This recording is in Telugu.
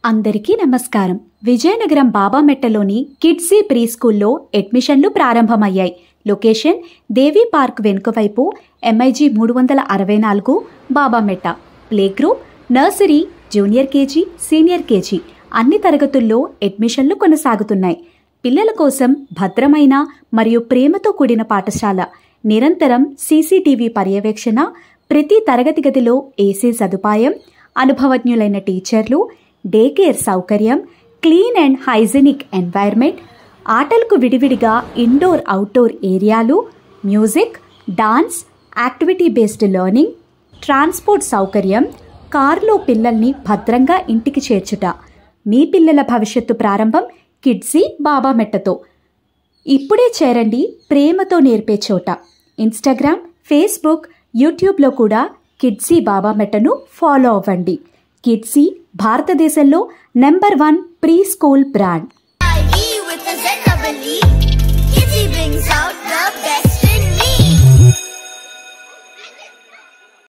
అందరికీ నమస్కారం. విజయనగరం బాబామెట్టలోని కిడ్సీ ప్రీ స్కూల్లో అడ్మిషన్లు ప్రారంభమయ్యాయి. లొకేషన్ దేవీ పార్క్ వెనుకవైపు MIG 364 Babametta. Play group, nursery, junior KG, senior KG అన్ని తరగతుల్లో అడ్మిషన్లు కొనసాగుతున్నాయి. పిల్లల కోసం భద్రమైన మరియు ప్రేమతో కూడిన పాఠశాల. నిరంతరం CCTV పర్యవేక్షణ, ప్రతి తరగతి గదిలో AC సదుపాయం, అనుభవజ్ఞులైన టీచర్లు, డే కేర్ సౌకర్యం, క్లీన్ అండ్ హైజీనిక్ ఎన్వైర్న్మెంట్, ఆటలకు విడివిడిగా ఇండోర్ అవుట్డోర్ ఏరియాలు, music, dance, activity based learning, transport సౌకర్యం, కార్లో పిల్లల్ని భద్రంగా ఇంటికి చేర్చుట. మీ పిల్లల భవిష్యత్తు ప్రారంభం కిడ్సీ బాబామెట్టతో. ఇప్పుడే చేరండి ప్రేమతో నేర్పే చోట. ఇన్స్టాగ్రామ్, ఫేస్బుక్, యూట్యూబ్లో కూడా కిడ్సీ బాబామెట్టను ఫాలో అవ్వండి. కిడ్సీ భారతదేశంలో నంబర్ 1 ప్రీ స్కూల్ బ్రాండ్.